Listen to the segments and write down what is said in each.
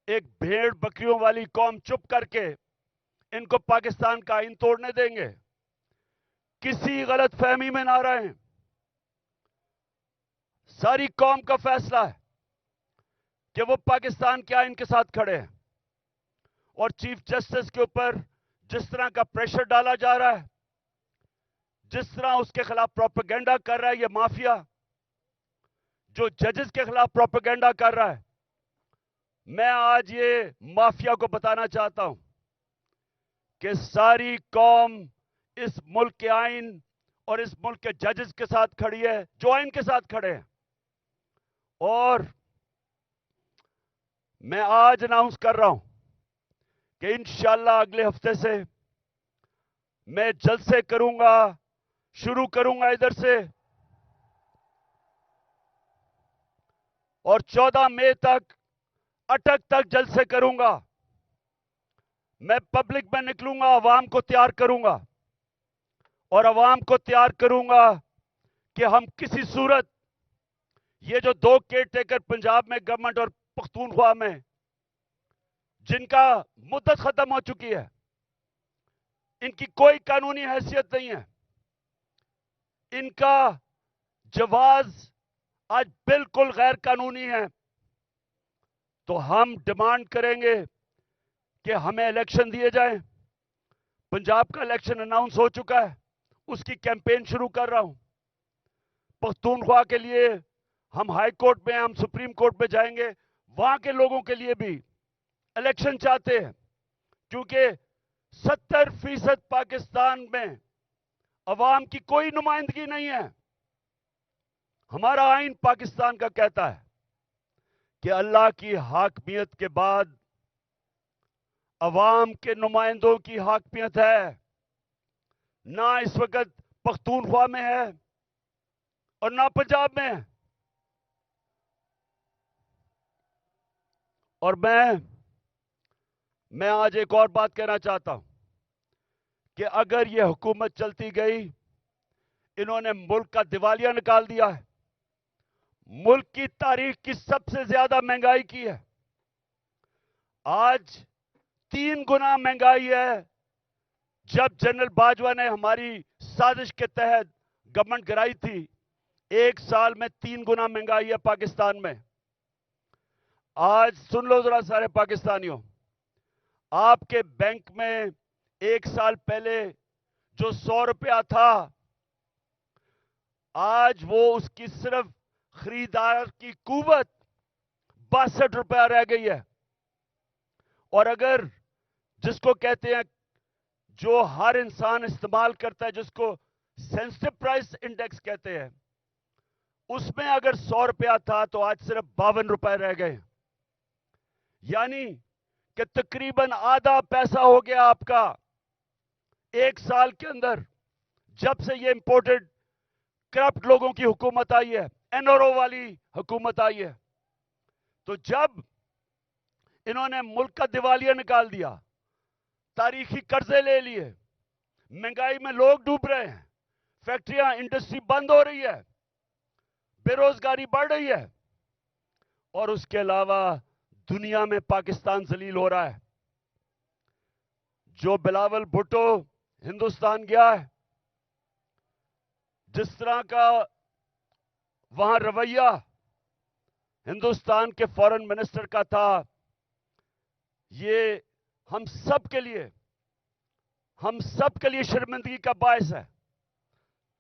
ایک بھیڑ بکریوں والی قوم چپ کر کے ان کو پاکستان کا آئین توڑنے دیں گے؟ کسی غلط فہمی میں نہ رہیں. ساری قوم کا فیصلہ ہے کہ وہ پاکستان کے آئین کے ساتھ کھڑے ہیں. اور چیف جسٹس کے اوپر جس طرح کا پریشر ڈالا جا رہا ہے، جس طرح اس کے خلاف پروپیگنڈا کر رہا ہے یہ مافیا، جو ججز کے خلاف پروپیگنڈا کر رہا ہے، میں آج یہ مافیا کو بتانا چاہتا ہوں کہ ساری قوم اس ملک کے آئین اور اس ملک کے ججز کے ساتھ کھڑی ہے، جو آئین کے ساتھ کھڑے ہیں. اور میں آج اناؤنس کر رہا ہوں کہ انشاءاللہ اگلے ہفتے سے میں جلسے کروں گا، شروع کروں گا ادھر سے، اور 14 مئی تک اٹک تک جلسے کروں گا. میں پبلک میں نکلوں گا، عوام کو تیار کروں گا، اور عوام کو تیار کروں گا کہ ہم کسی صورت یہ جو 2 کیئر ٹیکر پنجاب میں گورنمنٹ اور پختونخوا میں جن کا مدت ختم ہو چکی ہے، ان کی کوئی قانونی حیثیت نہیں ہے، ان کا جواز آج بالکل غیر قانونی ہے. تو ہم ڈیمانڈ کریں گے کہ ہمیں الیکشن دیے جائیں. پنجاب کا الیکشن اناؤنس ہو چکا ہے، اس کی کیمپین شروع کر رہا ہوں. پختونخوا کے لیے ہم ہائی کورٹ میں، ہم سپریم کورٹ میں جائیں گے. وہاں کے لوگوں کے لیے بھی الیکشن چاہتے ہیں، کیونکہ 70% پاکستان میں عوام کی کوئی نمائندگی نہیں ہے. ہمارا آئین پاکستان کا کہتا ہے کہ اللہ کی حاکمیت کے بعد عوام کے نمائندوں کی حاکمیت ہے. نہ اس وقت پختونخوا میں ہے اور نہ پنجاب میں ہے. اور میں آج ایک اور بات کہنا چاہتا ہوں کہ اگر یہ حکومت چلتی گئی، انہوں نے ملک کا دیوالیہ نکال دیا ہے، ملک کی تاریخ کی سب سے زیادہ مہنگائی کی ہے. آج 3 گنا مہنگائی ہے. جب جنرل باجوہ نے ہماری سازش کے تحت گورنمنٹ گرائی تھی، 1 سال میں 3 گنا مہنگائی ہے پاکستان میں. آج سن لو ذرا سارے پاکستانیوں، آپ کے بینک میں 1 سال پہلے جو 100 روپیہ تھا، آج وہ اس کی صرف خریدار کی قوت 62 روپیہ رہ گئی ہے. اور اگر جس کو کہتے ہیں، جو ہر انسان استعمال کرتا ہے، جس کو سینسٹیو پرائس انڈیکس کہتے ہیں، اس میں اگر 100 روپیہ تھا تو آج صرف 52 روپے رہ گئے. یعنی کہ تقریباً آدھا پیسہ ہو گیا آپ کا 1 سال کے اندر، جب سے یہ امپورٹڈ کرپٹ لوگوں کی حکومت آئی ہے، این آر او والی حکومت آئی ہے. تو جب انہوں نے ملک کا دیوالیہ نکال دیا، تاریخی قرضے لے لیے، مہنگائی میں لوگ ڈوب رہے ہیں، فیکٹریاں، انڈسٹری بند ہو رہی ہے، بے روزگاری بڑھ رہی ہے، اور اس کے علاوہ دنیا میں پاکستان ذلیل ہو رہا ہے. جو بلاول بھٹو ہندوستان گیا ہے، جس طرح کا وہاں رویہ ہندوستان کے فارن منسٹر کا تھا، یہ ہم سب کے لیے شرمندگی کا باعث ہے.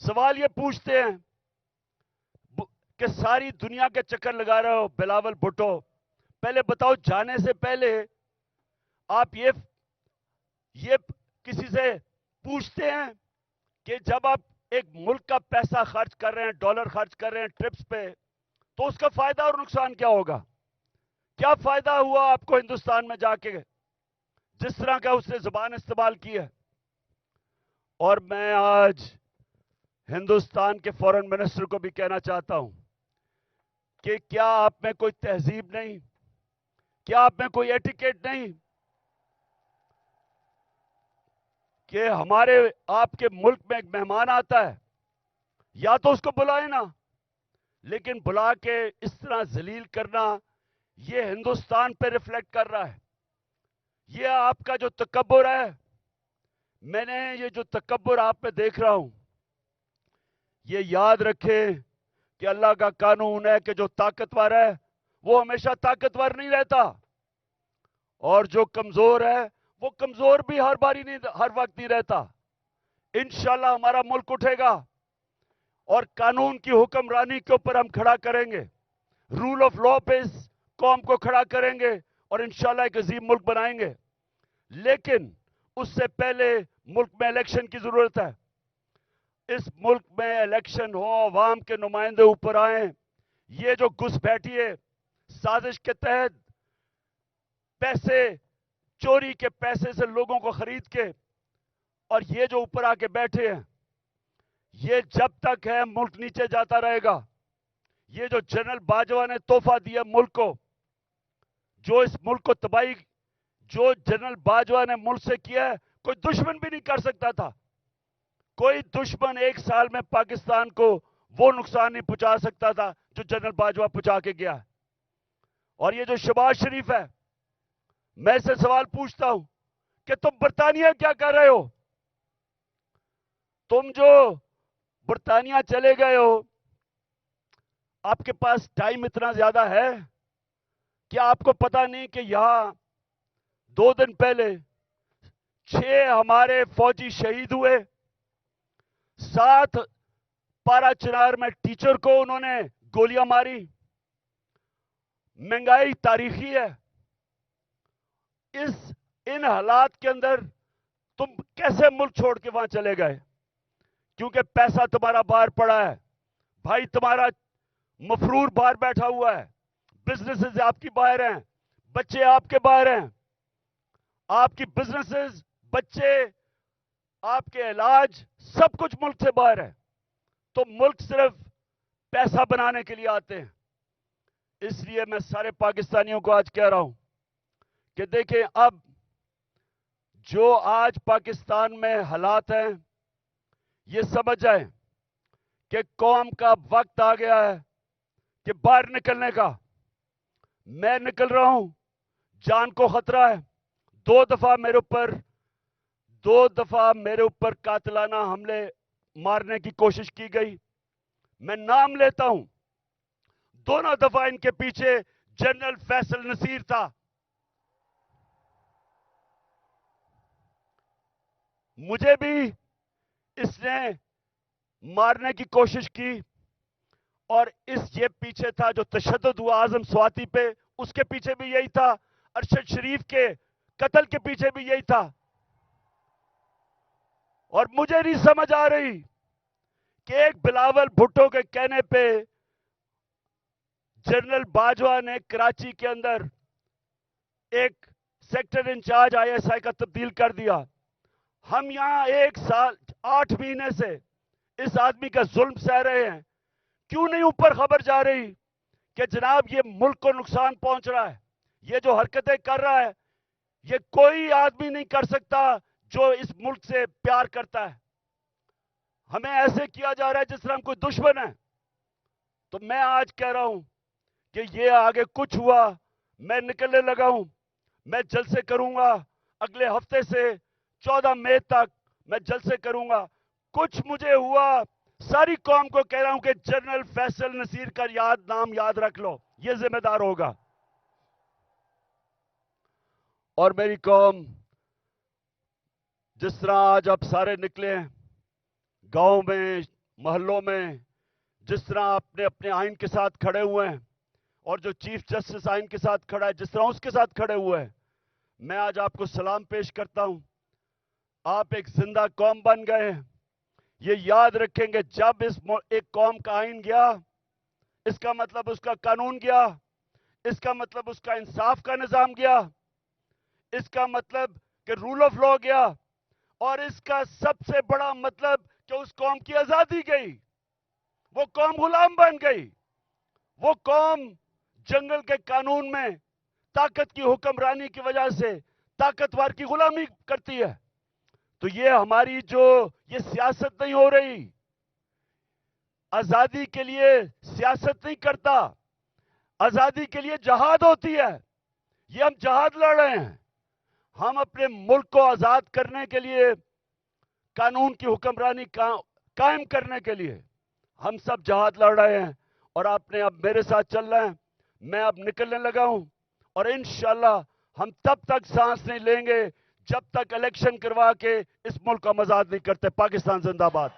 سوال یہ پوچھتے ہیں کہ ساری دنیا کے چکر لگا رہے ہو بلاول بھٹو، پہلے بتاؤ جانے سے پہلے آپ یہ کسی سے پوچھتے ہیں کہ جب آپ ایک ملک کا پیسہ خرچ کر رہے ہیں، ڈالر خرچ کر رہے ہیں ٹرپس پہ، تو اس کا فائدہ اور نقصان کیا ہوگا؟ کیا فائدہ ہوا آپ کو ہندوستان میں جا کے، جس طرح کا اس نے زبان استعمال کی ہے؟ اور میں آج ہندوستان کے فارن منسٹر کو بھی کہنا چاہتا ہوں کہ کیا آپ میں کوئی تہذیب نہیں؟ کیا آپ میں کوئی ایٹیکیٹ نہیں کہ آپ کے ملک میں ایک مہمان آتا ہے، یا تو اس کو بلائیں نا، لیکن بلا کے اس طرح ذلیل کرنا، یہ ہندوستان پہ ریفلیکٹ کر رہا ہے. یہ آپ کا جو تکبر ہے، میں نے یہ جو تکبر آپ میں دیکھ رہا ہوں، یہ یاد رکھے کہ اللہ کا قانون ہے کہ جو طاقتور ہے وہ ہمیشہ طاقتور نہیں رہتا، اور جو کمزور ہے وہ کمزور بھی ہر باری نہیں، ہر وقت نہیں رہتا. انشاءاللہ ہمارا ملک اٹھے گا اور قانون کی حکمرانی کے اوپر ہم کھڑا کریں گے، رول آف لا پہ اس قوم کو کھڑا کریں گے اور انشاءاللہ ایک عظیم ملک بنائیں گے. لیکن اس سے پہلے ملک میں الیکشن کی ضرورت ہے. اس ملک میں الیکشن ہو، عوام کے نمائندے اوپر آئیں. یہ جو گھس بیٹھی ہے سازش کے تحت، پیسے چوری کے پیسے سے لوگوں کو خرید کے، اور یہ جو اوپر آ کے بیٹھے ہیں، یہ جب تک ہے ملک نیچے جاتا رہے گا. یہ جو جنرل باجوہ نے تحفہ دیا ملک کو، جو اس ملک کو تباہی، جو جنرل باجوہ نے ملک سے کیا ہے، کوئی دشمن بھی نہیں کر سکتا تھا. کوئی دشمن ایک سال میں پاکستان کو وہ نقصان نہیں پہنچا سکتا تھا جو جنرل باجوہ پہنچا کے گیا. اور یہ جو شہباز شریف ہے، میں سے سوال پوچھتا ہوں کہ تم برطانیہ کیا کر رہے ہو؟ تم جو برطانیہ چلے گئے ہو، آپ کے پاس ٹائم اتنا زیادہ ہے کہ آپ کو پتا نہیں کہ یہاں 2 دن پہلے 6 ہمارے فوجی شہید ہوئے. 7 پارا چنار میں ٹیچر کو انہوں نے گولیاں ماری. مہنگائی تاریخی ہے. ان حالات کے اندر تم کیسے ملک چھوڑ کے وہاں چلے گئے؟ کیونکہ پیسہ تمہارا باہر پڑا ہے، بھائی تمہارا مفرور باہر بیٹھا ہوا ہے، بزنسز آپ کی باہر ہیں، بچے آپ کے باہر ہیں. آپ کی بزنسز، بچے، آپ کے علاج، سب کچھ ملک سے باہر ہے. تو ملک صرف پیسہ بنانے کے لیے آتے ہیں. اس لیے میں سارے پاکستانیوں کو آج کہہ رہا ہوں کہ دیکھیں، اب جو آج پاکستان میں حالات ہیں، یہ سمجھ جائیں کہ قوم کا وقت آ گیا ہے کہ باہر نکلنے کا. میں نکل رہا ہوں، جان کو خطرہ ہے. 2 دفعہ میرے اوپر قاتلانہ حملے مارنے کی کوشش کی گئی. میں نام لیتا ہوں، دونوں دفعہ ان کے پیچھے جنرل فیصل نصیر تھا. مجھے بھی اس نے مارنے کی کوشش کی، اور یہ پیچھے تھا جو تشدد ہوا اعظم سواتی پہ، اس کے پیچھے بھی یہی تھا. ارشد شریف کے قتل کے پیچھے بھی یہی تھا. اور مجھے نہیں سمجھ آ رہی کہ ایک بلاول بھٹو کے کہنے پہ جنرل باجوہ نے کراچی کے اندر ایک سیکٹر انچارج ISI کا تبدیل کر دیا. ہم یہاں 1 سال 8 مہینے سے اس آدمی کا ظلم سہ رہے ہیں. کیوں نہیں اوپر خبر جا رہی کہ جناب یہ ملک کو نقصان پہنچ رہا ہے، یہ جو حرکتیں کر رہا ہے، یہ کوئی آدمی نہیں کر سکتا جو اس ملک سے پیار کرتا ہے. ہمیں ایسے کیا جا رہا ہے جس طرح ہم کوئی دشمن ہے. تو میں آج کہہ رہا ہوں کہ یہ آگے کچھ ہوا، میں نکلنے لگا ہوں. میں جلسے کروں گا اگلے ہفتے سے 14 مئی تک، میں جلسے کروں گا. کچھ مجھے ہوا، ساری قوم کو کہہ رہا ہوں کہ جنرل فیصل نصیر کا نام یاد رکھ لو، یہ ذمہ دار ہوگا. اور میری قوم، جس طرح آج آپ سارے نکلے ہیں گاؤں میں، محلوں میں، جس طرح اپنے اپنے آئین کے ساتھ کھڑے ہوئے ہیں، اور جو چیف جسٹس آئین کے ساتھ کھڑا ہے جس طرح اس کے ساتھ کھڑے ہوئے ہیں، میں آج آپ کو سلام پیش کرتا ہوں. آپ ایک زندہ قوم بن گئے ہیں. یہ یاد رکھیں گے، جب ایک قوم کا آئین گیا، اس کا مطلب اس کا قانون گیا، اس کا مطلب اس کا انصاف کا نظام گیا، اس کا مطلب کہ رول آف لا گیا، اور اس کا سب سے بڑا مطلب کہ اس قوم کی آزادی گئی. وہ قوم غلام بن گئی. وہ قوم جنگل کے قانون میں طاقت کی حکمرانی کی وجہ سے طاقتور کی غلامی کرتی ہے. تو یہ ہماری یہ سیاست نہیں ہو رہی. آزادی کے لیے سیاست نہیں کرتا. آزادی کے لیے جہاد ہوتی ہے. یہ ہم جہاد لڑ رہے ہیں. ہم اپنے ملک کو آزاد کرنے کے لیے, قانون کی حکمرانی قائم کرنے کے لیے ہم سب جہاد لڑ رہے ہیں. اور آپ نے اب میرے ساتھ چل رہے ہیں. میں اب نکلنے لگا ہوں, اور انشاءاللہ ہم تب تک سانس نہیں لیں گے جب تک الیکشن کروا کے اس ملک کو ہم آزاد نہیں کرتے. پاکستان زندہ باد.